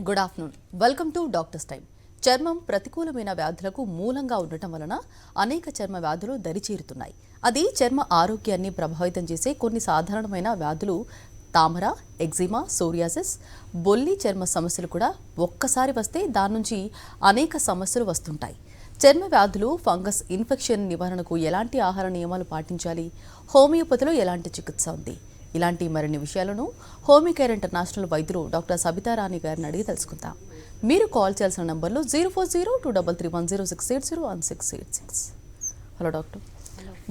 Good afternoon. Welcome to doctors time. చర్మం ప్రతికూలమైన వ్యాధులకు మూలంగా ఉండటం వలన అనేక చర్మ వ్యాధులు దరిచేరుతున్నాయి. అది చర్మ ఆరోగ్యాన్ని ప్రభావితం చేసే కొన్ని సాధారణమైన వ్యాధులు తామర, ఎగ్జిమా, సోరియాసిస్, బొల్లి చర్మ సమస్యలు కూడా ఒక్కసారి వస్తే దాని నుంచి అనేక సమస్యలు వస్తుంటాయి. చర్మ వ్యాధులు, ఫంగస్ ఇన్ఫెక్షన్ నివారణకు ఎలాంటి ఆహార నియమాలు పాటించాలి? హోమియోపతిలో ఎలాంటి చికిత్స ఉంది? ఇలాంటి మరిన్ని విషయాలను హోమికేర్ ఇంటర్నేషనల్ వైద్యులు డాక్టర్ సబితారాణి గారిని అడిగి తెలుసుకుందాం. మీరు కాల్ చేయాల్సిన నంబర్లు 04023310680 హలో డాక్టర్,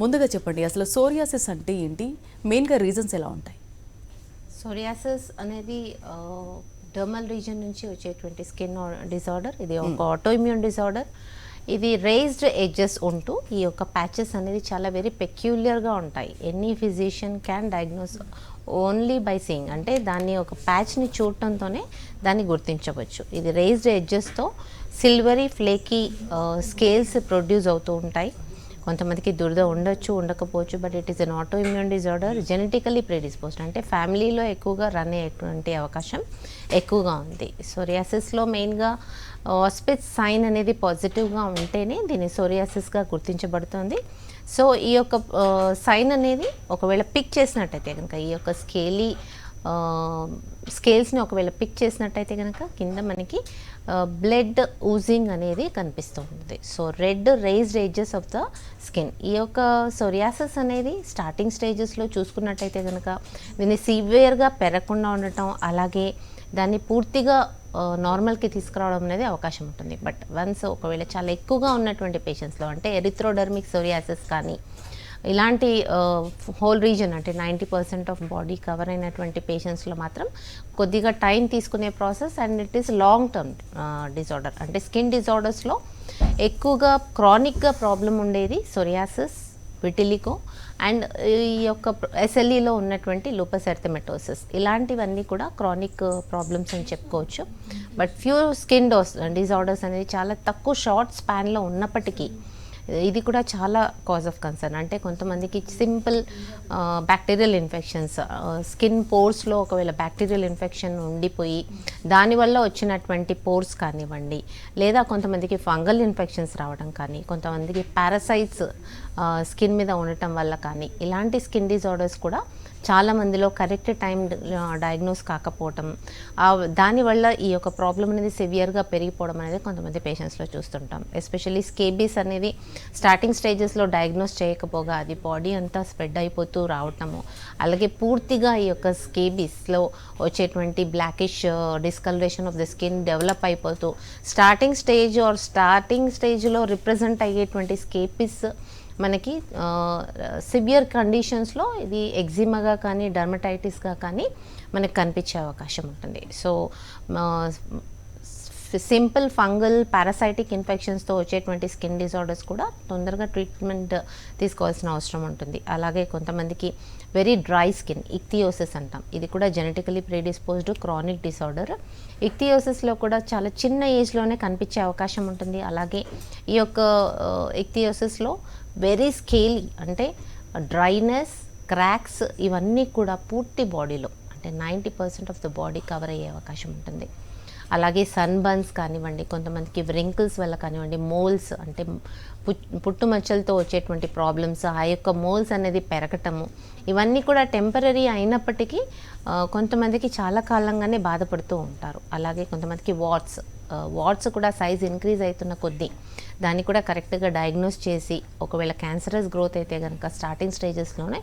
ముందుగా చెప్పండి, అసలు సోరియాసిస్ అంటే ఏంటి? మెయిన్గా రీజన్స్ ఎలా ఉంటాయి? సోరియాసిస్ అనేది డర్మల్ రీజన్ నుంచి వచ్చేటువంటి స్కిన్ డిజార్డర్. ఇది ఒక ఆటోఇమ్యూన్ డిజార్డర్. ఇది రేజ్డ్ ఎడ్జెస్ ఉంటూ ఈ యొక్క ప్యాచెస్ అనేది చాలా వెరీ పెక్యులియర్గా ఉంటాయి. Any physician can diagnose only by seeing, అంటే దాన్ని ఒక ప్యాచ్ని చూడటంతోనే దాన్ని గుర్తించవచ్చు. ఇది రేజ్డ్ ఎడ్జెస్తో సిల్వరీ ఫ్లేకీ స్కేల్స్ ప్రొడ్యూస్ అవుతూ ఉంటాయి. కొంతమందికి దురద ఉండొచ్చు, ఉండకపోవచ్చు, but it is an autoimmune disorder, genetically predisposed, అంటే ఫ్యామిలీలో ఎక్కువగా రన్ అయ్యేటువంటి అవకాశం ఎక్కువగా ఉంది. సోరియాసిస్లో మెయిన్గా ఆస్పిచ్ సైన్ అనేది పాజిటివ్గా ఉంటేనే దీన్ని సోరియాసిస్గా గుర్తించబడుతుంది. సో ఈ యొక్క సైన్ అనేది ఒకవేళ పిక్ చేసినట్టయితే కనుక, ఈ యొక్క స్కేల్స్ని ఒకవేళ పిక్ చేసినట్టయితే కనుక కింద మనకి బ్లడ్ ఊజింగ్ అనేది కనిపిస్తుంది. So red raised edges of the skin. ఈ యొక్క సోరియాసిస్ అనేది స్టార్టింగ్ స్టేజెస్లో చూసుకున్నట్టయితే కనుక దీన్ని సివియర్గా పెరగకుండా ఉండటం, అలాగే దాన్ని పూర్తిగా నార్మల్కి తీసుకురావడం అనేది అవకాశం ఉంటుంది. బట్ వన్స్ ఒకవేళ చాలా ఎక్కువగా ఉన్నటువంటి పేషెంట్స్లో, అంటే ఎరిథ్రోడర్మిక్ సోరియాసిస్ కానీ ఇలాంటి హోల్ రీజన్ అంటే 90% ఆఫ్ బాడీ కవర్ అయినటువంటి పేషెంట్స్లో మాత్రం కొద్దిగా టైం తీసుకునే process, and it is long term disorder. అంటే స్కిన్ డిజార్డర్స్లో ఎక్కువగా క్రానిక్గా ప్రాబ్లం ఉండేది సోరియాసిస్, విటిలిగో, అండ్ ఈ యొక్క ఎస్ఎల్ఈలో ఉన్నటువంటి లూపస్ ఎరిథెమటోసిస్. ఇలాంటివన్నీ కూడా క్రానిక్ ప్రాబ్లమ్స్ అని చెప్పుకోవచ్చు. బట్ ఫ్యూ స్కిన్ డిజార్డర్స్ అనేది చాలా తక్కువ షార్ట్ స్పాన్లో ఉన్నప్పటికీ ఇది కూడా చాలా కాజ్ ఆఫ్ కన్సర్న్. అంటే కొంతమందికి సింపుల్ బ్యాక్టీరియల్ ఇన్ఫెక్షన్స్, స్కిన్ పోర్స్లో ఒకవేళ బ్యాక్టీరియల్ ఇన్ఫెక్షన్ ఉండిపోయి దానివల్ల వచ్చినటువంటి పోర్స్ కానివ్వండి, లేదా కొంతమందికి ఫంగల్ ఇన్ఫెక్షన్స్ రావడం కానీ, కొంతమందికి పారాసైట్స్ స్కిన్ మీద ఉండటం వల్ల కానీ, ఇలాంటి స్కిన్ డిజార్డర్స్ కూడా చాలా మందిలో కరెక్ట్ టైం డయాగ్నోస్ కాకపోవటం, దానివల్ల ఈ యొక్క ప్రాబ్లం అనేది సివియర్గా పెరిగిపోవడం అనేది కొంతమంది పేషెంట్స్లో చూస్తుంటాం. ఎస్పెషల్లీ స్కేబీస్ అనేది స్టార్టింగ్ స్టేజెస్లో డయాగ్నోస్ చేయకపోగా అది బాడీ అంతా స్ప్రెడ్ అయిపోతూ రావటము, అలాగే పూర్తిగా ఈ యొక్క స్కేబీస్లో వచ్చేటువంటి blackish discolouration of the skin develop అయిపోతూ స్టార్టింగ్ స్టేజ్లో రిప్రజెంట్ అయ్యేటువంటి స్కేబీస్ మనకి సివియర్ కండిషన్స్లో ఇది ఎగ్జిమాగా కానీ డర్మటైటిస్గా కానీ మనకు కనిపించే అవకాశం ఉంటుంది. సో సింపుల్ ఫంగల్ పారాసైటిక్ ఇన్ఫెక్షన్స్తో వచ్చేటువంటి స్కిన్ డిజార్డర్స్ కూడా తొందరగా ట్రీట్మెంట్ తీసుకోవాల్సిన అవసరం ఉంటుంది. అలాగే కొంతమందికి వెరీ డ్రై స్కిన్, ఇక్థియోసిస్ అంటాం, ఇది కూడా జెనెటికలీ ప్రెడిస్పోజ్డ్ క్రానిక్ డిసార్డర్. ఇక్థియోసిస్లో కూడా చాలా చిన్న ఏజ్లోనే కనిపించే అవకాశం ఉంటుంది. అలాగే ఈ యొక్క ఇక్థియోసిస్లో వెరీ స్కేలీ, అంటే డ్రైనెస్, క్రాక్స్, ఇవన్నీ కూడా పూర్తి బాడీలో, అంటే 90% ఆఫ్ ద బాడీ కవర్ అయ్యే అవకాశం ఉంటుంది. అలాగే సన్ బర్న్స్ కానివ్వండి, కొంతమందికి వ్రింకిల్స్ వల్ల కానివ్వండి, మోల్స్ అంటే పుట్టుమచ్చలతో వచ్చేటువంటి ప్రాబ్లమ్స్, ఆ యొక్క మోల్స్ అనేది పెరగటము, ఇవన్నీ కూడా టెంపరీ అయినప్పటికీ కొంతమందికి చాలా కాలంగానే బాధపడుతూ ఉంటారు. అలాగే కొంతమందికి వాట్స్ కూడా సైజ్ ఇంక్రీజ్ అవుతున్న కొద్దీ దాన్ని కూడా కరెక్ట్గా డయాగ్నోస్ చేసి, ఒకవేళ క్యాన్సరస్ గ్రోత్ అయితే కనుక స్టార్టింగ్ స్టేజెస్లోనే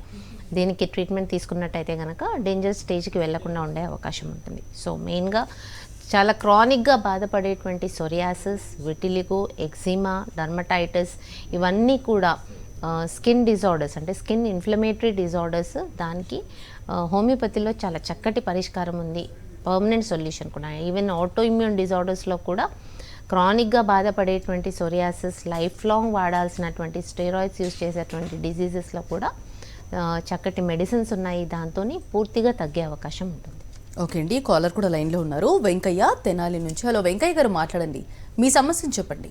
దీనికి ట్రీట్మెంట్ తీసుకున్నట్టయితే కనుక డేంజర్ స్టేజ్కి వెళ్లకుండా ఉండే అవకాశం ఉంటుంది. సో మెయిన్గా చాలా క్రానిక్గా బాధపడేటువంటి సోరియాసిస్, విటిలిగో, ఎగ్జిమా, డర్మటైటిస్, ఇవన్నీ కూడా స్కిన్ డిజార్డర్స్, అంటే స్కిన్ ఇన్ఫ్లమేటరీ డిజార్డర్స్. దానికి హోమియోపతిలో చాలా చక్కటి పరిష్కారం ఉంది, పర్మనెంట్ సొల్యూషన్ కూడా. ఈవెన్ ఆటోఇమ్యూన్ డిజార్డర్స్లో కూడా క్రానిక్గా బాధపడేటువంటి సోరియాసిస్, లైఫ్ లాంగ్ వాడాల్సినటువంటి స్టెరాయిడ్స్ యూజ్ చేసేటువంటి డిజీజెస్లో కూడా చక్కటి మెడిసిన్స్ ఉన్నాయి, దాంతో పూర్తిగా తగ్గే అవకాశం ఉంటుంది. ఓకే అండి, కాలర్ కూడా లైన్లో ఉన్నారు, వెంకయ్య తెనాలి నుంచి. హలో వెంకయ్య గారు, మాట్లాడండి, మీ సమస్యను చెప్పండి.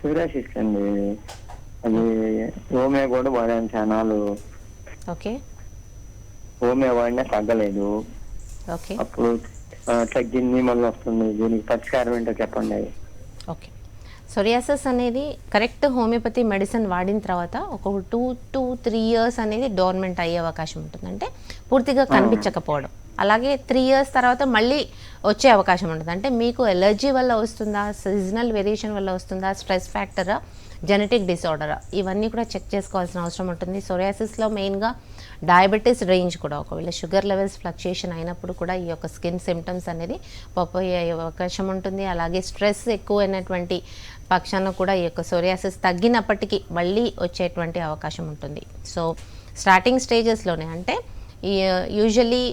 సోరియాసిస్ అండి, అది హోమియో కూడా వాడాను చానాలు. ఓకే, హోమియో వాడినా తగ్గలేదు. ఓకే, అప్పుడు తగ్గింది మళ్ళీ వస్తుంది, దీనికి పరిష్కారం ఏంటో చెప్పండి. ఓకే, సోరియాసిస్ అనేది కరెక్ట్ హోమియోపతి మెడిసిన్ వాడిన తర్వాత ఒక 2 to 3 years అనేది డోర్మెంట్ అయ్యే అవకాశం ఉంటుంది, అంటే పూర్తిగా కనిపించకపోవడం. అలాగే 3 years తర్వాత మళ్ళీ వచ్చే అవకాశం ఉంటుంది. అంటే మీకు ఎలర్జీ వల్ల వస్తుందా, సీజనల్ వేరియేషన్ వల్ల వస్తుందా, స్ట్రెస్ ఫ్యాక్టరా, జెనెటిక్ డిసార్డరా, ఇవన్నీ కూడా చెక్ చేసుకోవాల్సిన అవసరం ఉంటుంది. సోరియాసిస్లో మెయిన్గా డయాబెటీస్ రేంజ్ కూడా, ఒకవేళ షుగర్ లెవెల్స్ ఫ్లక్చుయేషన్ అయినప్పుడు కూడా ఈ యొక్క స్కిన్ సిమ్టమ్స్ అనేది పాప్ అయ్యే అవకాశం ఉంటుంది. అలాగే స్ట్రెస్ ఎక్కువైనటువంటి పక్షాన కూడా ఈ యొక్క సోరియాసిస్ తగ్గినప్పటికీ మళ్ళీ వచ్చేటువంటి అవకాశం ఉంటుంది. సో స్టార్టింగ్ స్టేజెస్లోనే, అంటే యూజువల్లీ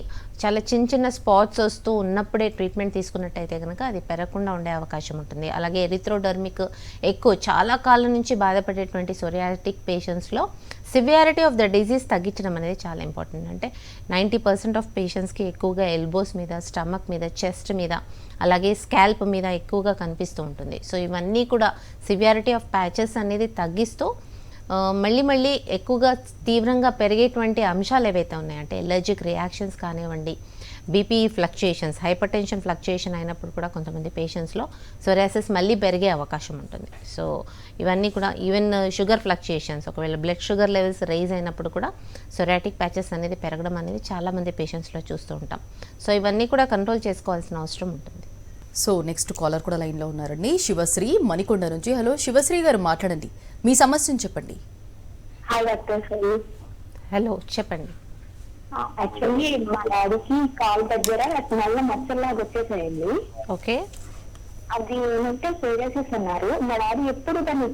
చాలా చిన్న చిన్న స్పాట్స్ వస్తూ ఉన్నప్పుడే ట్రీట్మెంట్ తీసుకున్నట్టయితే కనుక అది పెరగకుండా ఉండే అవకాశం ఉంటుంది. అలాగే ఎరిథ్రోడర్మిక్ ఎక్కువ చాలా కాలం నుంచి బాధపడేటువంటి సోరియాటిక్ పేషెంట్స్లో సివియారిటీ ఆఫ్ ద డిజీజ్ తగ్గించడం అనేది చాలా ఇంపార్టెంట్. అంటే 90% ఆఫ్ పేషెంట్స్కి ఎక్కువగా ఎల్బోస్ మీద, స్టమక్ మీద, చెస్ట్ మీద, అలాగే స్కాల్ప్ మీద ఎక్కువగా కనిపిస్తూ ఉంటుంది. సో ఇవన్నీ కూడా సివియారిటీ ఆఫ్ ప్యాచెస్ అనేది తగ్గిస్తూ మళ్ళీ ఎక్కువగా తీవ్రంగా పెరిగేటువంటి అంశాలు ఏవైతే ఉన్నాయంటే ఎలర్జిక్ రియాక్షన్స్ కానివ్వండి, BP fluctuations, hyper tension fluctuation అయినప్పుడు కూడా కొంతమంది పేషెంట్స్లో సోరియాసిస్ మళ్ళీ పెరిగే అవకాశం ఉంటుంది. సో ఇవన్నీ కూడా ఈవెన్ షుగర్ ఫ్లక్చుయేషన్స్, ఒకవేళ బ్లడ్ షుగర్ లెవెల్స్ రైజ్ అయినప్పుడు కూడా సోరియాటిక్ ప్యాచెస్ అనేది పెరగడం అనేది చాలామంది పేషెంట్స్లో చూస్తూ ఉంటాం. సో ఇవన్నీ కూడా కంట్రోల్ చేసుకోవాల్సిన అవసరం ఉంటుంది. సో నెక్స్ట్ కాలర్ కూడా లైన్లో ఉన్నారండి, శివశ్రీ మణికొండ నుంచి. హలో శివశ్రీ గారు, మాట్లాడండి, మీ సమస్యను చెప్పండి. Hi doctor sir. హలో, చెప్పండి. యాక్చువల్లీ మా డాడీకి కాల్ దగ్గర నల్ల మచ్చల్లాగా వచ్చేసాయండి. ఓకే, అది ఏమంటే సోరియాసిస్ అన్నారు. మా డాడీ ఎప్పుడు దాన్ని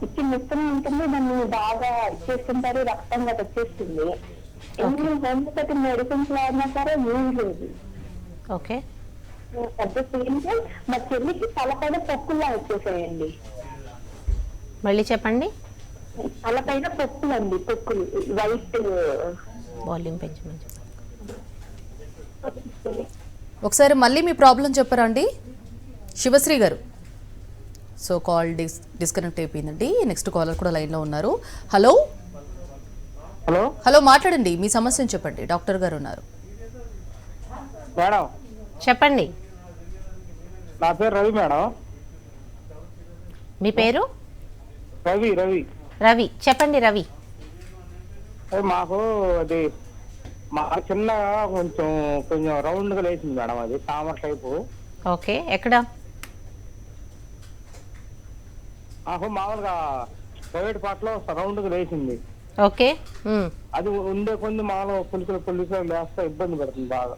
ఇచ్చిన ఉంటుంది, దాన్ని బాగా ఇచ్చేస్తుంటారు, రక్తంగా వచ్చేస్తుంది. ఎన్ని హోమియోపతి మెడిసిన్స్ వాడినా సరే యూజ్ లేదు. ఓకే, పెద్ద సీన్స్ మా చెల్లికి తలపైన పొక్కుల్లా వచ్చేసాయండి. మళ్ళీ చెప్పండి. తలపైన పొక్కులండి, పొక్కులు వైట్. వాల్యూమ్ పెంచమని. ఒకసారి మళ్ళీ మీ ప్రాబ్లం చెప్పరా అండి శివశ్రీ గారు. సో కాల్ డిస్కనెక్ట్ అయిపోయిందండి. నెక్స్ట్ కాలర్ కూడా లైన్లో ఉన్నారు. హలో హలో హలో, మాట్లాడండి, మీ సమస్యను చెప్పండి, డాక్టర్ గారు ఉన్నారు. మేడం, చెప్పండి. నా పేరు రవి మేడం. మీ పేరు? రవి. రవి, చెప్పండి రవి. మాకు అది మా చిన్నగా కొంచెం రౌండ్గా లేచింది మేడం, అది తామర టైపు. ఓకే, ఎక్కడ? మాకు మామూలుగా ప్రైవేట్ పాటలో రౌండ్గా లేచింది. ఓకే, అది ఉండే కొన్ని మామూలు పులుసులు లేస్తే ఇబ్బంది పడుతుంది బాగా.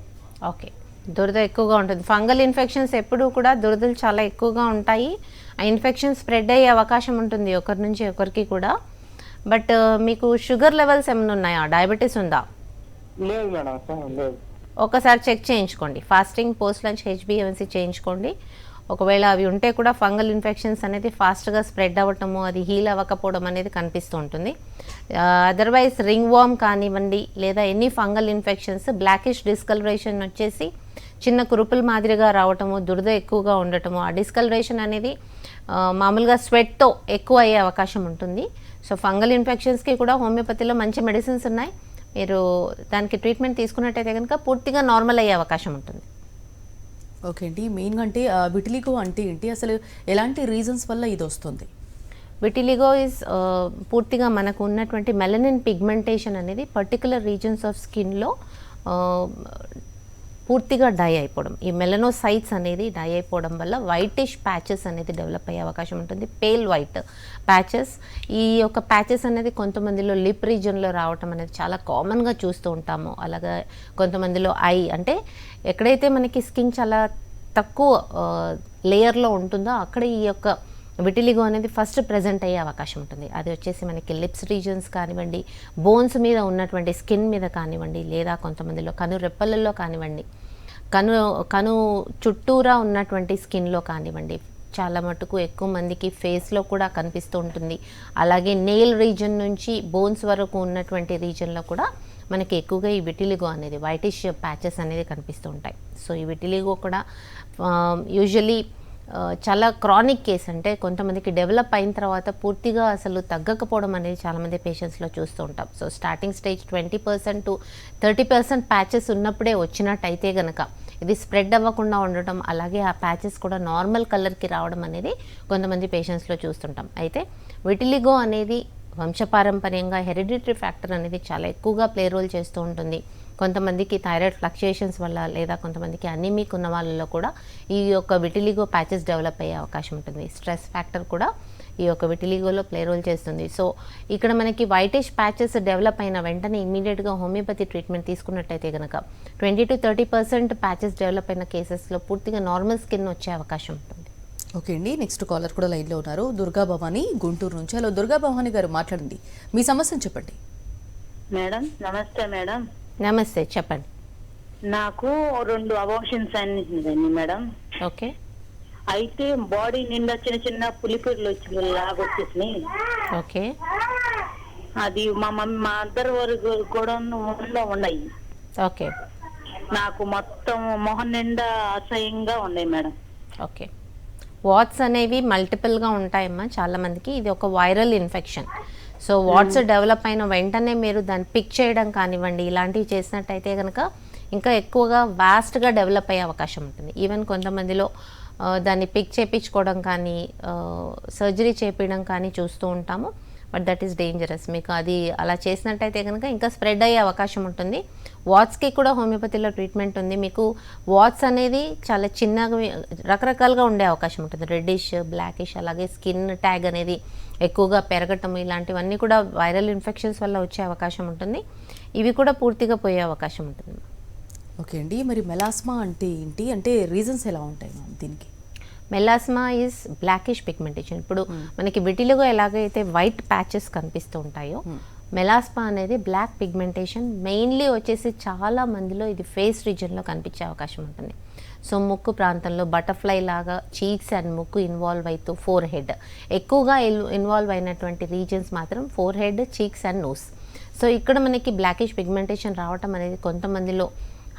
ఓకే, దురద ఎక్కువగా ఉంటుంది. ఫంగల్ ఇన్ఫెక్షన్స్ ఎప్పుడూ కూడా దురదలు చాలా ఎక్కువగా ఉంటాయి. ఆ ఇన్ఫెక్షన్ స్ప్రెడ్ అయ్యే అవకాశం ఉంటుంది ఒకరి నుంచి ఒకరికి కూడా. బట్ మీకు షుగర్ లెవెల్స్ ఏమైనా ఉన్నాయా, డయాబెటీస్ ఉందా? లేదు మేడం, లేదు. ఒకసారి చెక్ చేయించుకోండి, ఫాస్టింగ్ పోస్ట్ లంచ్ HbA1c చేయించుకోండి. ఒకవేళ అవి ఉంటే కూడా ఫంగల్ ఇన్ఫెక్షన్స్ అనేది ఫాస్ట్గా స్ప్రెడ్ అవ్వటము, అది హీల్ అవ్వకపోవడం అనేది కనిపిస్తూ ఉంటుంది. అదర్వైజ్ రింగ్ వార్మ్ కానివ్వండి, లేదా any fungal infections, blackish discolouration వచ్చేసి చిన్న కురుపుల మాదిరిగా రావటము, దురద ఎక్కువగా ఉండటము, ఆ డిస్కలరేషన్ అనేది మామూలుగా స్వెట్తో ఎక్కువ అయ్యే అవకాశం ఉంటుంది. సో ఫంగల్ ఇన్ఫెక్షన్స్కి కూడా హోమియోపతిలో మంచి మెడిసిన్స్ ఉన్నాయి. మీరు దానికి ట్రీట్మెంట్ తీసుకున్నట్టయితే కనుక పూర్తిగా నార్మల్ అయ్యే అవకాశం ఉంటుంది. ఓకే అండి, మెయిన్గా అంటే విటిలిగో అంటే ఏంటి, అసలు ఎలాంటి రీజన్స్ వల్ల ఇది వస్తుంది? విటిలిగో ఇస్ పూర్తిగా మనకు ఉన్నటువంటి మెలనిన్ పిగ్మెంటేషన్ అనేది పర్టికులర్ రీజన్స్ ఆఫ్ స్కిన్లో పూర్తిగా డై అయిపోవడం, ఈ మెలనోసైట్స్ అనేది డై అయిపోవడం వల్ల వైటిష్ ప్యాచెస్ అనేది డెవలప్ అయ్యే అవకాశం ఉంటుంది. Pale white patches. ఈ యొక్క ప్యాచెస్ అనేది కొంతమందిలో లిప్ రీజన్లో రావటం అనేది చాలా కామన్గా చూస్తూ ఉంటాము. అలాగే కొంతమందిలో ఐ, అంటే ఎక్కడైతే మనకి స్కిన్ చాలా తక్కువ లేయర్లో ఉంటుందో అక్కడ ఈ యొక్క విటిలిగో అనేది ఫస్ట్ ప్రజెంట్ అయ్యే అవకాశం ఉంటుంది. అది వచ్చేసి మనకి లిప్స్ రీజన్స్ కానివ్వండి, బోన్స్ మీద ఉన్నటువంటి స్కిన్ మీద కానివ్వండి, లేదా కొంతమందిలో కను రెప్పలలో కానివ్వండి, కను చుట్టూరా ఉన్నటువంటి స్కిన్లో కానివ్వండి, చాలా మటుకు ఎక్కువ మందికి ఫేస్లో కూడా కనిపిస్తూ ఉంటుంది. అలాగే నెయిల్ రీజన్ నుంచి బోన్స్ వరకు ఉన్నటువంటి రీజన్లో కూడా మనకి ఎక్కువగా ఈ విటిలిగో అనేది వైటిష్ ప్యాచెస్ అనేది కనిపిస్తూ ఉంటాయి. సో ఈ విటిలిగో కూడా యూజువలీ చాలా క్రానిక్ కేస్, అంటే కొంతమందికి డెవలప్ అయిన తర్వాత పూర్తిగా అసలు తగ్గకపోవడం అనేది చాలామంది పేషెంట్స్లో చూస్తూ ఉంటాం. So starting stage 20% to 30% patches ఉన్నప్పుడే వచ్చినట్టయితే కనుక ఇది స్ప్రెడ్ అవ్వకుండా ఉండటం, అలాగే ఆ ప్యాచెస్ కూడా నార్మల్ కలర్కి రావడం అనేది కొంతమంది పేషెంట్స్లో చూస్తుంటాం. అయితే విటిలిగో అనేది వంశపారంపర్యంగా హెరిడిటరీ ఫ్యాక్టర్ అనేది చాలా ఎక్కువగా ప్లే రోల్ చేస్తూ ఉంటుంది. కొంతమందికి థైరాయిడ్ ఫ్లక్చుయేషన్స్ వల్ల లేదా కొంతమందికి అనీమిక్ ఉన్న వాళ్ళలో కూడా ఈ యొక్క విటిలిగో ప్యాచెస్ డెవలప్ అయ్యే అవకాశం ఉంటుంది. స్ట్రెస్ ఫ్యాక్టర్ కూడా ఈ యొక్క విటిలిగోలో ప్లే రోల్ చేస్తుంది. సో ఇక్కడ మనకి వైటిష్ ప్యాచెస్ డెవలప్ అయిన వెంటనే ఇమీడియట్గా హోమియోపతి ట్రీట్మెంట్ తీసుకున్నట్టయితే కనుక 20 to 30% ప్యాచెస్ డెవలప్ అయిన కేసెస్లో పూర్తిగా నార్మల్ స్కిన్ వచ్చే అవకాశం ఉంటుంది. ఓకే అండి, నెక్స్ట్ కాలర్ కూడా లైన్లో ఉన్నారు. దుర్గా భవాని గుంటూరు నుంచి. హలో దుర్గా భవాని గారు, మాట్లాడండి, మీ సమస్యను చెప్పండి. మేడం నమస్తే మేడం. నమస్తే, చెప్పండి. నాకు 2 అబార్షన్స్ అయింది మేడం. ఓకే. అయితే బాడీ నిండా చిన్న చిన్న పులిపిర్లు లాగొచ్చేసినాయి. ఓకే. అది మా అద్దరు వరకు కూడా ఉన్నాయి. ఓకే. నాకు మొత్తం మొహం నిండా అసహ్యంగా ఉన్నాయి మేడం. ఓకే. వాట్స్ అనేవి మల్టిపుల్గా ఉంటాయమ్మా చాలామందికి. ఇది ఒక viral infection. So what's develop అయిన వెంటనే మీరు దాన్ని పిక్ చేయడం కానివ్వండి, ఇలాంటివి చేసినట్టయితే కనుక ఇంకా ఎక్కువగా వాస్ట్గా డెవలప్ అయ్యే అవకాశం ఉంటుంది. ఈవెన్ కొంతమందిలో దాన్ని పిక్ చేయించుకోవడం కానీ సర్జరీ చేపించడం కానీ చూస్తూ ఉంటాము. But that is dangerous. మీకు అది అలా చేసినట్టయితే కనుక ఇంకా స్ప్రెడ్ అయ్యే అవకాశం ఉంటుంది. వాట్స్కి కూడా హోమియోపతిలో ట్రీట్మెంట్ ఉంది. మీకు వాట్స్ అనేది చాలా చిన్నగా రకరకాలుగా ఉండే అవకాశం ఉంటుంది. రెడ్డిష్, బ్లాకిష్, అలాగే స్కిన్ ట్యాగ్ అనేది ఎక్కువగా పెరగటం, ఇలాంటివన్నీ కూడా వైరల్ ఇన్ఫెక్షన్స్ వల్ల వచ్చే అవకాశం ఉంటుంది. ఇవి కూడా పూర్తిగా పోయే అవకాశం ఉంటుంది. ఓకే అండి, మరి మెలాస్మా అంటే ఏంటి, అంటే రీజన్స్ ఎలా ఉంటాయి మ్యామ్ దీనికి? Melasma is blackish pigmentation. ఇప్పుడు మనకి విటిలిగో ఎలాగైతే వైట్ ప్యాచెస్ కనిపిస్తూ ఉంటాయో, మెలాస్మా అనేది బ్లాక్ పిగ్మెంటేషన్. మెయిన్లీ వచ్చేసి చాలా మందిలో ఇది ఫేస్ రీజన్లో కనిపించే అవకాశం ఉంటుంది. సో ముక్కు ప్రాంతంలో బటర్ఫ్లై లాగా చీక్స్ అండ్ ముక్కు ఇన్వాల్వ్ అవుతూ ఫోర్ హెడ్ ఎక్కువగా ఇన్వాల్వ్ అయినటువంటి రీజన్స్ మాత్రం forehead, cheeks and nose. So ఇక్కడ మనకి బ్లాకిష్ పిగ్మెంటేషన్ రావటం అనేది కొంతమందిలో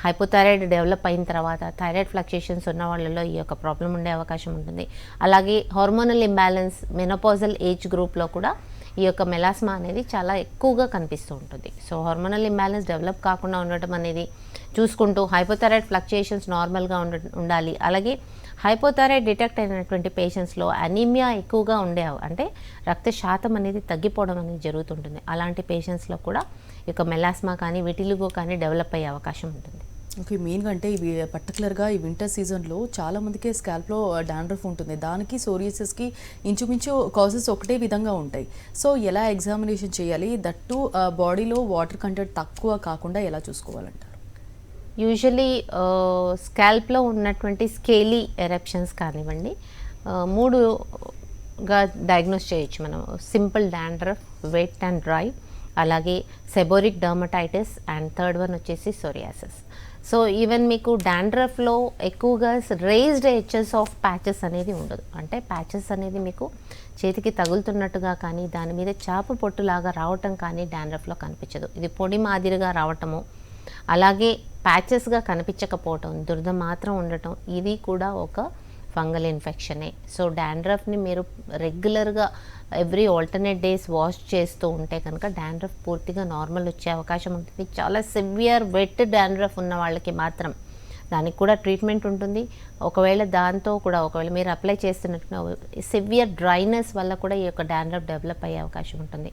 హైపోథైరాయిడ్ డెవలప్ అయిన తర్వాత థైరాయిడ్ ఫ్లక్చుయేషన్స్ ఉన్న వాళ్ళలో ఈ యొక్క ప్రాబ్లం ఉండే అవకాశం ఉంటుంది. అలాగే హార్మోనల్ ఇంబ్యాలెన్స్, మెనోపాజల్ ఏజ్ గ్రూప్లో కూడా ఈ యొక్క మెలాస్మా అనేది చాలా ఎక్కువగా కనిపిస్తూ ఉంటుంది. సో హార్మోనల్ ఇంబ్యాలెన్స్ డెవలప్ కాకుండా ఉండటం అనేది చూసుకుంటూ హైపోథైరాయిడ్ ఫ్లక్చుయేషన్స్ నార్మల్గా ఉండాలి. అలాగే హైపోథైరాయిడ్ డిటెక్ట్ అయినటువంటి పేషెంట్స్లో అనీమియా ఎక్కువగా అంటే రక్త శాతం అనేది తగ్గిపోవడం అనేది జరుగుతుంటుంది. అలాంటి పేషెంట్స్లో కూడా ఈ యొక్క మెలాస్మా కానీ విటిలిగో కానీ డెవలప్ అయ్యే అవకాశం ఉంటుంది. ఓకే, మెయిన్గా అంటే ఇవి పర్టికులర్గా ఈ వింటర్ సీజన్లో చాలా మందికి స్కాల్ప్లో డాండ్రఫ్ ఉంటుంది. దానికి సోరియాసిస్కి ఇంచుమించు కాజెస్ ఒకటే విధంగా ఉంటాయి. సో ఎలా ఎగ్జామినేషన్ చేయాలి, దట్టు బాడీలో వాటర్ కంటెంట్ తక్కువ కాకుండా ఎలా చూసుకోవాలంటారు? యూజువలీ స్కాల్ప్లో ఉన్నటువంటి స్కేలీ ఎరప్షన్స్ కానివ్వండి, 3గా డయాగ్నోస్ చేయొచ్చు మనం. Simple dandruff, wet and dry, అలాగే seborrheic dermatitis, and third one వచ్చేసి సోరియాసిస్. సో ఈవెన్ మీకు డాండ్రఫ్లో ఎక్కువగా రేజ్డ్ ఎడ్జెస్ ఆఫ్ ప్యాచెస్ అనేది ఉండదు. అంటే ప్యాచెస్ అనేది మీకు చేతికి తగులుతున్నట్టుగా కానీ దాని మీద చాప పొట్టులాగా రావటం కానీ డాండ్రఫ్లో కనిపించదు. ఇది పొడి మాదిరిగా రావటము, అలాగే ప్యాచెస్గా కనిపించకపోవటం, దురద మాత్రం ఉండటం, ఇది కూడా ఒక ఫంగల్ ఇన్ఫెక్షనే. సో డాండ్రఫ్ని మీరు రెగ్యులర్గా ఎవ్రీ ఆల్టర్నేట్ డేస్ వాష్ చేస్తూ ఉంటే కనుక డాండ్రఫ్ పూర్తిగా నార్మల్ వచ్చే అవకాశం ఉంటుంది. చాలా సివియర్ వెట్ డాండ్రఫ్ ఉన్న వాళ్ళకి మాత్రం దానికి కూడా ట్రీట్మెంట్ ఉంటుంది. ఒకవేళ మీరు అప్లై చేస్తున్నట్టు సివియర్ డ్రైనెస్ వల్ల కూడా ఈ యొక్క డాండ్రఫ్ డెవలప్ అయ్యే అవకాశం ఉంటుంది.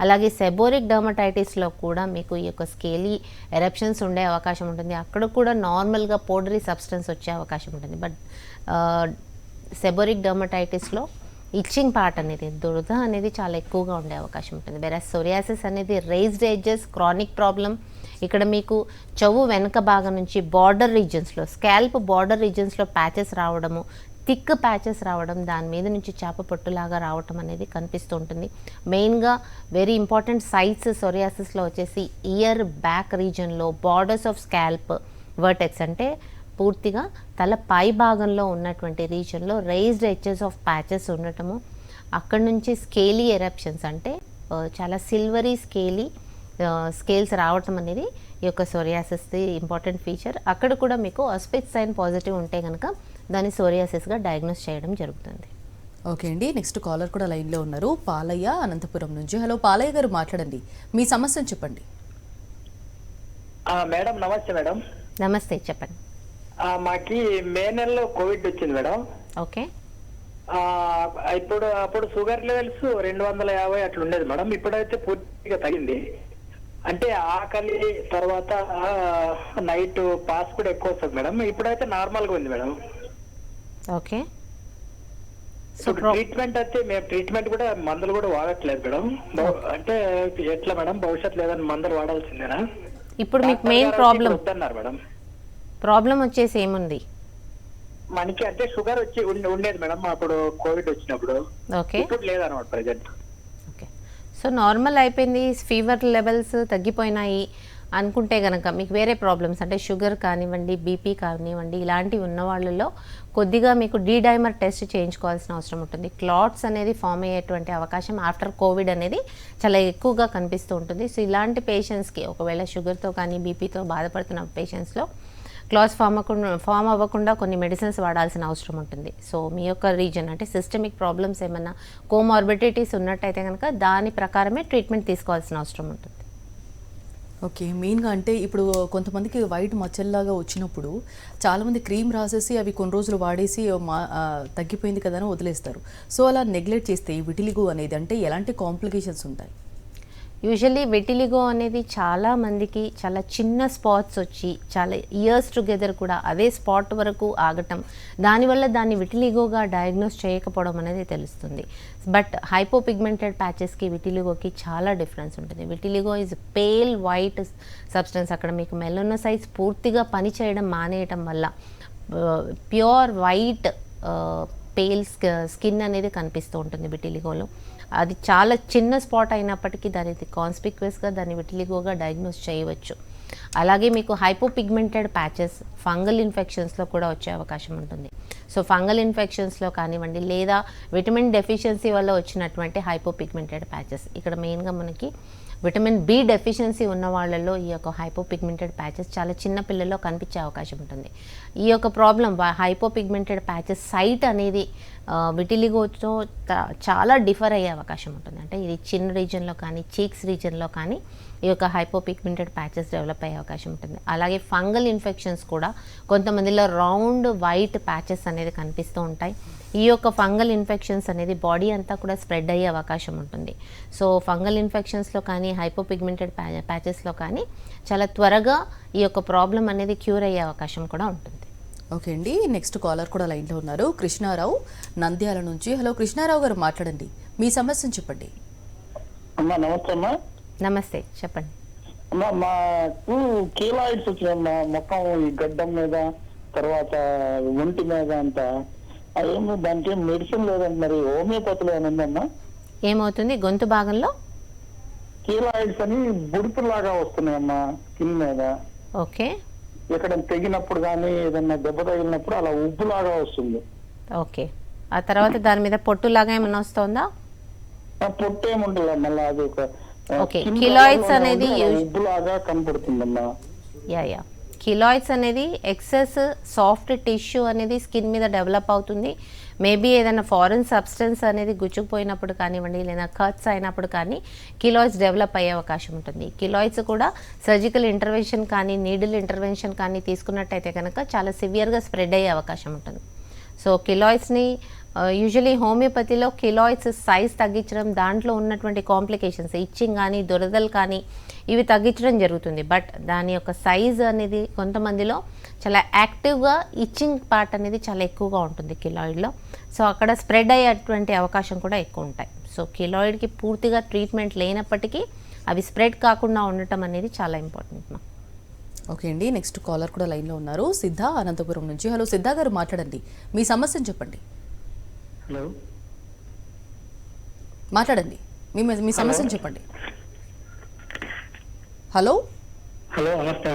అలాగే సెబోరిక్ డర్మటైటిస్లో కూడా మీకు ఈ యొక్క స్కేలీ ఎరప్షన్స్ ఉండే అవకాశం ఉంటుంది. అక్కడ కూడా నార్మల్గా పౌడరీ సబ్స్టెన్స్ వచ్చే అవకాశం ఉంటుంది. బట్ సెబోరిక్ డర్మటైటిస్లో ఇచ్చింగ్ పార్ట్ అనేది, దురద అనేది చాలా ఎక్కువగా ఉండే అవకాశం ఉంటుంది. వేరే సోరియాసిస్ అనేది రేజ్డ్ ఎడ్జెస్, క్రానిక్ ప్రాబ్లం. ఇక్కడ మీకు చెవు వెనక భాగం నుంచి బార్డర్ రీజన్స్లో, స్కాల్ప్ బార్డర్ రీజన్స్లో ప్యాచెస్ రావడము, థిక్ ప్యాచెస్ రావడం, దాని మీద నుంచి చేప పొట్టులాగా రావటం అనేది కనిపిస్తూ ఉంటుంది. మెయిన్గా వెరీ ఇంపార్టెంట్ సైట్స్ సోరియాసిస్లో వచ్చేసి ఇయర్ బ్యాక్ రీజన్లో, బార్డర్స్ ఆఫ్ స్కాల్ప్, వర్టెక్స్ అంటే పూర్తిగా తల పై భాగంలో ఉన్నటువంటి రీజన్లో రేజ్డ్ ఎడ్జెస్ ఆఫ్ ప్యాచెస్ ఉండటము, అక్కడ నుంచి స్కేలీ ఎరప్షన్స్ అంటే చాలా సిల్వరీ స్కేల్స్ రావటం అనేది ఈ యొక్క సోరియాసిస్ది ఇంపార్టెంట్ ఫీచర్. అక్కడ కూడా మీకు ఆస్పిచ్ సైన్ పాజిటివ్ ఉంటే కనుక దాన్ని సోరియాసిస్గా డయాగ్నోస్ చేయడం జరుగుతుంది. ఓకే అండి, నెక్స్ట్ కాలర్ కూడా లైన్లో ఉన్నారు. పాలయ్య అనంతపురం నుంచి. హలో పాలయ్య గారు, మాట్లాడండి, మీ సమస్యను చెప్పండి. మేడం నమస్తే. మేడం నమస్తే, చెప్పండి. మాకి మే నెలలో కోవిడ్ వచ్చింది మేడం. ఓకే. అప్పుడు షుగర్ లెవెల్స్ 250 అట్లా ఉండేది మేడం. ఇప్పుడైతే పూర్తిగా తగ్గింది. అంటే ఆకలి తర్వాత నైట్ పాస్ కూడా ఎక్కువ వస్తుంది మేడం. ఇప్పుడైతే నార్మల్ గా ఉంది మేడం. ఓకే. ట్రీట్మెంట్ అయితే మేము ట్రీట్మెంట్ కూడా మందులు కూడా వాడట్లేదు మేడం. అంటే ఎట్లా మేడం, భవిష్యత్తు లేదని మందులు వాడాల్సిందేనా? ఇప్పుడు మీకు మెయిన్ ప్రాబ్లం వద్దన్నారు మేడం. ప్రాబ్లం వచ్చేసి ఏముంది మనకి? అంటే షుగర్ వచ్చి ఉండేది మేడం అప్పుడు కోవిడ్ వచ్చినప్పుడు. ఓకే. ఇప్పుడు లేదన్నమాట ప్రెజెంట్. ఓకే. సో నార్మల్ అయిపోయింది, ఫీవర్ లెవెల్స్ తగ్గిపోయినాయి అనుకుంటే కనుక మీకు వేరే ప్రాబ్లమ్స్ అంటే షుగర్ కానివ్వండి, బీపీ కానివ్వండి, ఇలాంటివి ఉన్న వాళ్ళలో కొద్దిగా మీకు డైమర్ టెస్ట్ చేయించుకోవాల్సిన అవసరం ఉంటుంది. క్లాట్స్ అనేది ఫామ్ అయ్యేటువంటి అవకాశం ఆఫ్టర్ కోవిడ్ అనేది చాలా ఎక్కువగా కనిపిస్తూ ఉంటుంది. సో ఇలాంటి పేషెంట్స్కి ఒకవేళ షుగర్తో కానీ బీపీతో బాధపడుతున్న పేషెంట్స్లో క్లాట్స్ ఫామ్ అవ్వకుండా కొన్ని మెడిసిన్స్ వాడాల్సిన అవసరం ఉంటుంది. సో మీ యొక్క రీజన్ అంటే సిస్టమిక్ ప్రాబ్లమ్స్ ఏమన్నా కోమార్బిడిటీస్ ఉన్నట్టయితే కనుక దాని ప్రకారమే ట్రీట్మెంట్ తీసుకోవాల్సిన అవసరం ఉంటుంది. ఓకే. మెయిన్గా అంటే ఇప్పుడు కొంతమందికి వైట్ మచ్చల్లాగా వచ్చినప్పుడు చాలామంది క్రీమ్ రాసేసి అవి కొన్ని రోజులు వాడేసి తగ్గిపోయింది కదా అని వదిలేస్తారు. సో అలా నెగ్లెక్ట్ చేస్తే ఈ విటిలిగో అనేది అంటే ఎలాంటి కాంప్లికేషన్స్ ఉంటాయి? యూజువల్లీ విటిలిగో అనేది చాలా మందికి చాలా చిన్న స్పాట్స్ వచ్చి చాలా ఇయర్స్ టుగెదర్ కూడా అదే స్పాట్ వరకు ఆగటం, దానివల్ల దాన్ని విటిలిగోగా డయాగ్నోస్ చేయకపోవడం అనేది తెలుస్తుంది. బట్ హైపోపిగ్మెంటెడ్ ప్యాచెస్కి విటిలిగోకి చాలా డిఫరెన్స్ ఉంటుంది. Vitiligo is pale white substance. అక్కడ మీకు మెలనోసైట్స్ పూర్తిగా పనిచేయడం మానేయటం వల్ల ప్యూర్ వైట్ పేల్ స్కిన్ అనేది కనిపిస్తూ ఉంటుంది విటిలిగోలో. అది చాలా చిన్న స్పాట్ అయినప్పటికీ దానికి కాన్స్పిక్వస్గా దాన్ని విటిలిగోగా డయాగ్నోస్ చేయవచ్చు. అలాగే మీకు హైపోపిగ్మెంటెడ్ ప్యాచెస్ ఫంగల్ ఇన్ఫెక్షన్స్లో కూడా వచ్చే అవకాశం ఉంటుంది. సో ఫంగల్ ఇన్ఫెక్షన్స్లో కానివ్వండి లేదా విటమిన్ డెఫిషియన్సీ వల్ల వచ్చినటువంటి హైపోపిగ్మెంటెడ్ ప్యాచెస్, ఇక్కడ మెయిన్గా మనకి విటమిన్ బి డెఫిషియన్సీ ఉన్న వాళ్ళలో ఈ యొక్క హైపోపిగ్మెంటెడ్ ప్యాచెస్ చాలా చిన్న పిల్లల్లో కనిపించే అవకాశం ఉంటుంది. ఈ యొక్క ప్రాబ్లం హైపోపిగ్మెంటెడ్ ప్యాచెస్ సైట్ అనేది విటిలిగోతో చాలా డిఫర్ అయ్యే అవకాశం ఉంటుంది. అంటే ఇది చిన్న రీజన్లో కానీ చీక్స్ రీజన్లో కానీ ఈ యొక్క హైపోపిగ్మెంటెడ్ ప్యాచెస్ డెవలప్ అయ్యే అవకాశం ఉంటుంది. అలాగే ఫంగల్ ఇన్ఫెక్షన్స్ కూడా కొంతమందిలో రౌండ్ వైట్ ప్యాచెస్ అనేది కనిపిస్తూ ఉంటాయి. ఈ యొక్క ఫంగల్ ఇన్ఫెక్షన్స్ అనేది బాడీ అంతా కూడా స్ప్రెడ్ అయ్యే అవకాశం ఉంటుంది. సో ఫంగల్ ఇన్ఫెక్షన్స్లో కానీ హైపోపిగ్మెంటెడ్ ప్యాచెస్లో కానీ చాలా త్వరగా ఈ యొక్క ప్రాబ్లం అనేది క్యూర్ అయ్యే అవకాశం కూడా ఉంటుంది. ఓకే అండి. నెక్స్ట్ కాలర్ కూడా లైన్లో ఉన్నారు, కృష్ణారావు నంద్యాల నుంచి. హలో కృష్ణారావు గారు, మాట్లాడండి, మీ సమస్యను చెప్పండి. అమ్మా నమస్తే అమ్మా. నమస్తే, చెప్పండి. అమ్మా మాకు కీలాయిడ్స్ వచ్చినాయమ్మా మొత్తం ఈ గడ్డం మీద తర్వాత ఒంటి మీద అంతా. అదేమో దానికి మెడిసిన్ లేదండి, మరి హోమియోపతిలో ఏముందమ్మా? ఏమవుతుంది గొంతు భాగంలో? కీలాయిడ్స్ అని బుడుపులాగా వస్తున్నాయమ్మా స్కిన్ మీద. ఓకే. ఎక్కడ తెగినప్పుడు కానీ ఏదన్నా దెబ్బ తగిలినప్పుడు అలా ఉబ్బులాగా వస్తుంది. ఓకే. ఆ తర్వాత దాని మీద పొట్టులాగా ఏమైనా వస్తుందా? పొట్టు ఏముండదు మళ్ళీ అది ఒక ఓకే. కిలాయిడ్స్ అనేది ఉబ్బులాగా కనపడుతుందమ్మా. యా కిలాయిడ్స్ అనేది ఎక్సెస్ సాఫ్ట్ టిష్యూ అనేది స్కిన్ మీద డెవలప్ అవుతుంది. మేబీ ఏదైనా ఫారెన్ సబ్స్టెన్స్ అనేది గుచ్చుకుపోయినప్పుడు కానివ్వండి లేదా కట్స్ అయినప్పుడు కానీ కిలాయిడ్స్ డెవలప్ అయ్యే అవకాశం ఉంటుంది. కిలాయిడ్స్ కూడా సర్జికల్ ఇంటర్వెన్షన్ కానీ నీడిల్ ఇంటర్వెన్షన్ కానీ తీసుకున్నట్టయితే కనుక చాలా సివియర్గా స్ప్రెడ్ అయ్యే అవకాశం ఉంటుంది. సో కిలాయిడ్స్ని యూజువలీ హోమియోపతిలో కిలాయిడ్స్ సైజ్ తగ్గించడం, దాంట్లో ఉన్నటువంటి కాంప్లికేషన్స్ ఇచ్చింగ్ కానీ దురదలు కానీ ఇవి తగ్గించడం జరుగుతుంది. బట్ దాని యొక్క సైజ్ అనేది కొంతమందిలో చాలా యాక్టివ్గా ఇచ్చింగ్ పార్ట్ అనేది చాలా ఎక్కువగా ఉంటుంది కిలాయిడ్లో. సో అక్కడ స్ప్రెడ్ అయ్యేటువంటి అవకాశం కూడా ఎక్కువ ఉంటాయి. సో కిలాయిడ్కి పూర్తిగా ట్రీట్మెంట్ లేనప్పటికీ అవి స్ప్రెడ్ కాకుండా ఉండటం అనేది చాలా ఇంపార్టెంట్. ఓకే అండి. నెక్స్ట్ కాలర్ కూడా లైన్లో ఉన్నారు, సిద్ధ అనంతపురం నుంచి. హలో సిద్ధ గారు, మాట్లాడండి, మీ సమస్యను చెప్పండి. హలో మాట్లాడండి, మీ సమస్యను చెప్పండి. హలో హలో నమస్తే.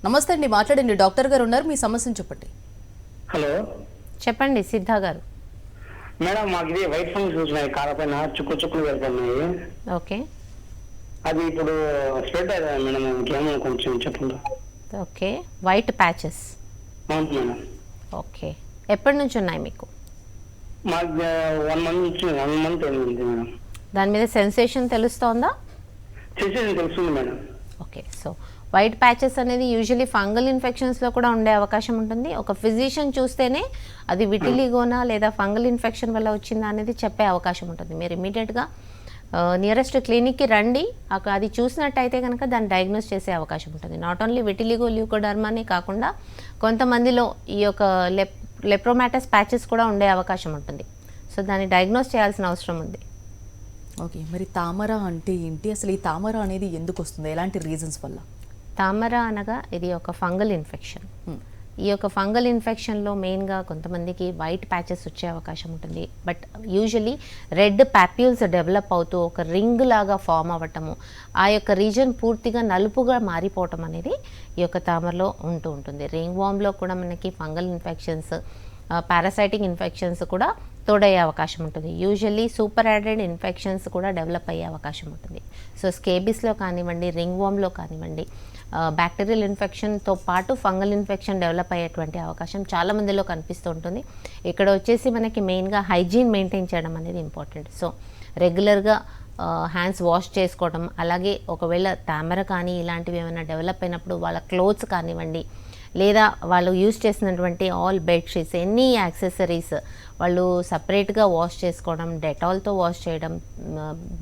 నమస్తే అండి, మాట్లాడండి, డాక్టర్ గారు ఉన్నారు, మీ సమస్యను చెప్పండి. హలో చెప్పండి సిద్ధ గారు. మేడం, మాకు ఇది వైట్ ఫంగస్ వచ్చినాయి, కాళ్ళపైన చుక్కులు వెళ్తున్నాయి. ఓకే. అది ఇప్పుడు స్ప్రెడ్ అయ్యాయి మేడం, ఇంకేమో కొంచెం చెప్పండి. ఓకే. White patches. అవును మేడం. ఓకే. ఎప్పటి నుంచి ఉన్నాయి మీకు? మాకు 1 మంత్ అయింది మేడం. దాని మీద సెన్సేషన్ తెలుస్తోందా? చేసేది తెలుస్తుంది madam. Okay. So white patches అనేది యూజువలీ ఫంగల్ ఇన్ఫెక్షన్స్లో కూడా ఉండే అవకాశం ఉంటుంది. ఒక ఫిజిషియన్ చూస్తేనే అది విటిలిగోనా లేదా ఫంగల్ ఇన్ఫెక్షన్ వల్ల వచ్చిందా అనేది చెప్పే అవకాశం ఉంటుంది. మీరు ఇమీడియట్గా నియరెస్ట్ క్లినిక్కి రండి, అక్కడ అది చూసినట్టయితే కనుక దాన్ని డయాగ్నోస్ చేసే అవకాశం ఉంటుంది. నాట్ ఓన్లీ విటిలిగో ల్యూకోడర్మానే కాకుండా కొంతమందిలో ఈ యొక్క లెప్రోమాటస్ ప్యాచెస్ కూడా ఉండే అవకాశం ఉంటుంది. సో దాన్ని డయాగ్నోస్ చేయాల్సిన అవసరం ఉంది. ఓకే, మరి తామర అంటే ఏంటి, అసలు ఈ తామర అనేది ఎందుకు వస్తుంది, ఎలాంటి రీజన్స్ వల్ల? తామర అనగా ఇది ఒక ఫంగల్ ఇన్ఫెక్షన్. ఈ యొక్క ఫంగల్ ఇన్ఫెక్షన్లో మెయిన్గా కొంతమందికి వైట్ ప్యాచెస్ వచ్చే అవకాశం ఉంటుంది. But usually red papules develop అవుతూ ఒక రింగ్ లాగా ఫామ్ అవ్వటము, ఆ యొక్క రీజన్ పూర్తిగా నలుపుగా మారిపోవటం అనేది ఈ యొక్క తామరలో ఉంటూ ఉంటుంది. రింగ్ వామ్లో కూడా మనకి ఫంగల్ ఇన్ఫెక్షన్స్, పారాసైటిక్ ఇన్ఫెక్షన్స్ కూడా తోడయ్యే అవకాశం ఉంటుంది. యూజువల్లీ సూపర్ యాడెడ్ ఇన్ఫెక్షన్స్ కూడా డెవలప్ అయ్యే అవకాశం ఉంటుంది. సో స్కేబిస్లో కానివ్వండి, రింగ్ వామ్లో కానివ్వండి, బ్యాక్టీరియల్ ఇన్ఫెక్షన్తో పాటు ఫంగల్ ఇన్ఫెక్షన్ డెవలప్ అయ్యేటువంటి అవకాశం చాలా మందిలో కనిపిస్తూ ఉంటుంది. ఇక్కడ వచ్చేసి మనకి మెయిన్గా హైజీన్ మెయింటైన్ చేయడం అనేది ఇంపార్టెంట్. సో రెగ్యులర్గా హ్యాండ్స్ వాష్ చేసుకోవడం, అలాగే ఒకవేళ తామర కానీ ఇలాంటివి ఏమైనా డెవలప్ అయినప్పుడు వాళ్ళ క్లోత్స్ కానివ్వండి, లేదా వాళ్ళు యూజ్ చేసినటువంటి ఆల్ బెడ్షీట్స్, ఎనీ యాక్సెసరీస్ వాళ్ళు సపరేట్గా వాష్ చేసుకోవడం, డెటాల్తో వాష్ చేయడం,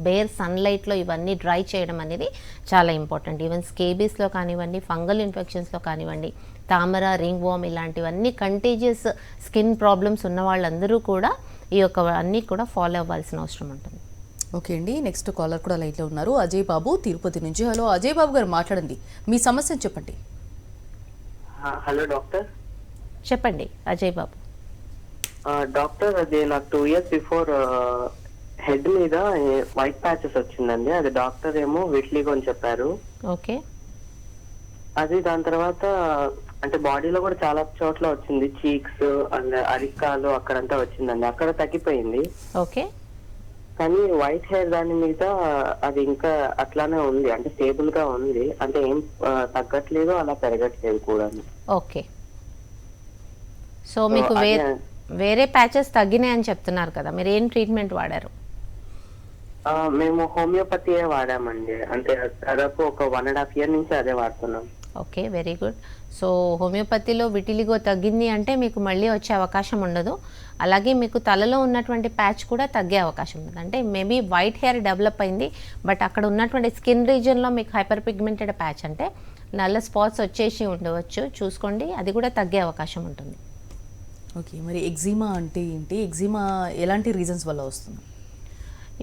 బేర్ సన్లైట్లో ఇవన్నీ డ్రై చేయడం అనేది చాలా ఇంపార్టెంట్. ఈవెన్ స్కేబీస్లో కానివ్వండి, ఫంగల్ ఇన్ఫెక్షన్స్లో కానివ్వండి, తామర, రింగ్ వామ్ ఇలాంటివన్నీ కంటేజియస్ స్కిన్ ప్రాబ్లమ్స్ ఉన్న వాళ్ళందరూ కూడా ఈ యొక్క అన్నీ కూడా ఫాలో అవ్వాల్సిన అవసరం ఉంటుంది. ఓకే అండి, నెక్స్ట్ కాలర్ కూడా లైన్లో ఉన్నారు. అజయ్ బాబు తిరుపతి నుంచి. హలో అజయ్ బాబు గారు, మాట్లాడండి, మీ సమస్యను చెప్పండి. Hello doctor. చెప్పండి అజయ్ బాబు. డాక్టర్, అది నాకు 2 years బిఫోర్ హెడ్ మీద వైట్ ప్యాచెస్ వచ్చిందండి. అది డాక్టర్ ఏమో విట్లిగో అని చెప్పారు. ఓకే. అది దాని తర్వాత అంటే బాడీలో కూడా చాలా చోట్ల వచ్చింది, చీక్స్ అండ్ అరికాలు అక్కడంతా వచ్చిందండి. అక్కడ తగ్గిపోయింది. ఓకే. కానీ వైట్ హెయిర్ దాని మీద అది ఇంకా అట్లానే ఉంది, అంటే స్టేబుల్ గా ఉంది, అంటే ఏం తగ్గట్లేదు, అలా పెరగట్లేదు కూడా. ఓకే. సో మీకు వేరే ప్యాచెస్ తగ్గినాయి అని చెప్తున్నారు కదా, మీరు ఏం ట్రీట్మెంట్ వాడారు? మేము హోమియోపతియే వాడామండి. అంటే దాదాపు ఒక 1.5 year నుంచి అదే వాడుతున్నాం. Okay, very good. సో హోమియోపతిలో విటిలిగో తగ్గింది అంటే మీకు మళ్ళీ వచ్చే అవకాశం ఉండదు. అలాగే మీకు తలలో ఉన్నటువంటి ప్యాచ్ కూడా తగ్గే అవకాశం ఉంది. అంటే మేబీ వైట్ హెయిర్ డెవలప్ అయింది, బట్ అక్కడ ఉన్నటువంటి స్కిన్ రీజన్లో మీకు హైపర్ పిగ్మెంటెడ్ ప్యాచ్ అంటే నల్ల స్పాట్స్ వచ్చేసి ఉండవచ్చు, చూసుకోండి, అది కూడా తగ్గే అవకాశం ఉంటుంది. ఓకే, మరి ఎగ్జిమా అంటే ఏంటి, ఎగ్జిమా ఎలాంటి రీజన్స్ వల్ల వస్తుంది?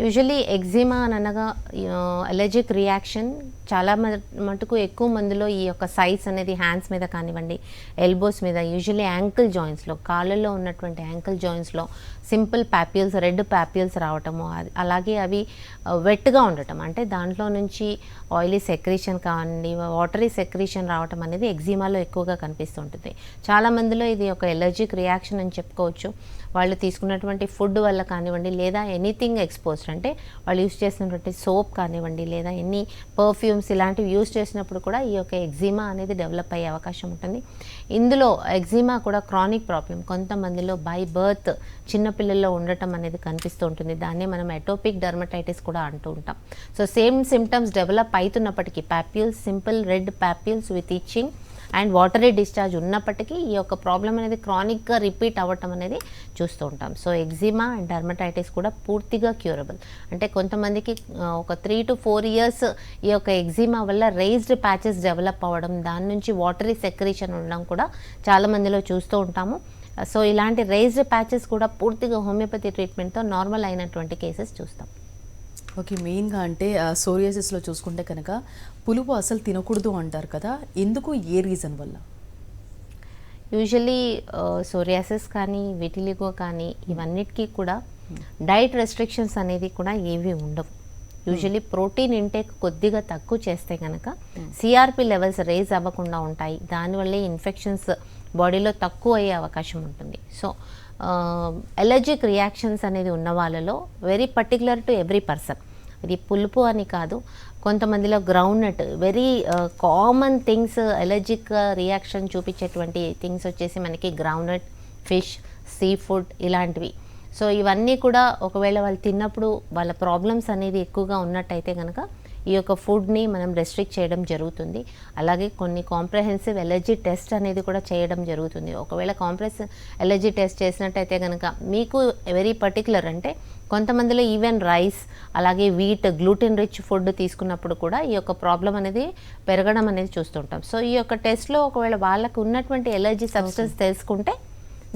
యూజువలీ ఎగ్జిమా అనగా అలర్జిక్ రియాక్షన్ చాలా మటుకు ఎక్కువ మందిలో ఈ యొక్క సైజ్ అనేది హ్యాండ్స్ మీద కానివ్వండి, ఎల్బోస్ మీద, యూజువల్లీ యాంకిల్ జాయింట్స్లో, కాళ్ళల్లో ఉన్నటువంటి ankle జాయింట్స్లో simple papules, red papules రావటము, అలాగే అవి వెట్గా ఉండటం, అంటే దాంట్లో నుంచి ఆయిలీ సెక్రీషన్ కానివ్వండి, వాటరీ సెక్రీషన్ రావటం అనేది ఎగ్జిమాలో ఎక్కువగా కనిపిస్తుంటుంది. చాలామందిలో ఇది ఒక ఎలర్జిక్ రియాక్షన్ అని చెప్పుకోవచ్చు. వాళ్ళు తీసుకున్నటువంటి ఫుడ్ వల్ల కానివ్వండి, లేదా ఎనీథింగ్ ఎక్స్పోజ్డ్, అంటే వాళ్ళు యూస్ చేసినటువంటి సోప్ కానివ్వండి, లేదా ఎన్ని పర్ఫ్యూమ్స్ ఇలాంటివి యూస్ చేసినప్పుడు కూడా ఈ యొక్క ఎగ్జిమా అనేది డెవలప్ అయ్యే అవకాశం ఉంటుంది. ఇందులో ఎగ్జిమా కూడా క్రానిక్ ప్రాబ్లం, కొంతమందిలో బై బర్త్ చిన్నపిల్లల్లో ఉండటం అనేది కనిపిస్తూ ఉంటుంది. దాన్నే మనం ఎటోపిక్ డర్మటైటిస్ కూడా అంటూ ఉంటాం. సో సేమ్ సిమ్టమ్స్ డెవలప్ అవుతున్నప్పటికీ, papules, simple red papules with itching and watery discharge ఉన్నప్పటికీ ఈ యొక్క ప్రాబ్లం అనేది క్రానిక్గా రిపీట్ అవ్వటం అనేది చూస్తూ ఉంటాం. సో ఎగ్జిమా అండ్ డర్మటైటిస్ కూడా పూర్తిగా క్యూరబుల్. అంటే కొంతమందికి ఒక 3 to 4 years ఈ యొక్క ఎగ్జిమా వల్ల రేజ్డ్ ప్యాచెస్ డెవలప్ అవ్వడం, దాని నుంచి వాటరీ సెక్రీషన్ ఉండడం కూడా చాలామందిలో చూస్తూ ఉంటాము. సో ఇలాంటి రేజ్డ్ ప్యాచెస్ కూడా పూర్తిగా హోమియోపతి ట్రీట్మెంట్తో నార్మల్ అయినటువంటి కేసెస్ చూస్తాం. ఓకే, మెయిన్గా అంటే సోరియాసిస్లో చూసుకుంటే కనుక పులుపు అసలు తినకూడదు అంటారు కదా, ఎందుకు, ఏ రీజన్ వల్ల? యూజువలీ సోరియాసిస్ కానీ, విటిలిగో కానీ ఇవన్నిటికీ కూడా డైట్ రెస్ట్రిక్షన్స్ అనేది కూడా ఏవి ఉండవు. యూజువలీ ప్రోటీన్ ఇంటేక్ కొద్దిగా తక్కువ చేస్తే కనుక సిఆర్పి లెవెల్స్ రేజ్ అవ్వకుండా ఉంటాయి. దానివల్లే ఇన్ఫెక్షన్స్ బాడీలో తక్కువ అయ్యే అవకాశం ఉంటుంది. సో ఎలర్జిక్ రియాక్షన్స్ అనేది ఉన్న వాళ్ళలో very particular to every person, ఇది పులుపు అని కాదు, కొంతమందిలో groundnut, very common things, allergic reaction చూపించేటువంటి థింగ్స్ వచ్చేసి మనకి groundnut, fish, seafood ఇలాంటివి. సో ఇవన్నీ కూడా ఒకవేళ వాళ్ళు తిన్నప్పుడు వాళ్ళ ప్రాబ్లమ్స్ అనేది ఎక్కువగా ఉన్నట్టయితే కనుక ఈ యొక్క ఫుడ్ని మనం రెస్ట్రిక్ట్ చేయడం జరుగుతుంది. అలాగే కొన్ని కాంప్రహెన్సివ్ ఎలర్జీ టెస్ట్ అనేది కూడా చేయడం జరుగుతుంది. ఒకవేళ కాంప్రహెన్సివ్ ఎలర్జీ టెస్ట్ చేసినట్టయితే కనుక మీకు వెరీ పర్టికులర్, అంటే కొంతమందిలో ఈవెన్ రైస్ అలాగే వీట్ గ్లూటెన్ రిచ్ ఫుడ్ తీసుకున్నప్పుడు కూడా ఈ యొక్క ప్రాబ్లం అనేది పెరగడం అనేది చూస్తుంటాం. సో ఈ యొక్క టెస్ట్లో ఒకవేళ వాళ్ళకు ఉన్నటువంటి ఎలర్జీ సబ్స్టెన్స్ తెలుసుకుంటే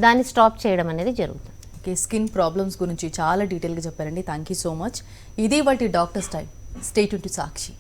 దాన్ని స్టాప్ చేయడం అనేది జరుగుతుంది. ఓకే, స్కిన్ ప్రాబ్లమ్స్ గురించి చాలా డీటెయిల్గా చెప్పారండి. Thank you so much. ఇది వాటి doctors time. Stay tune to Sakshi.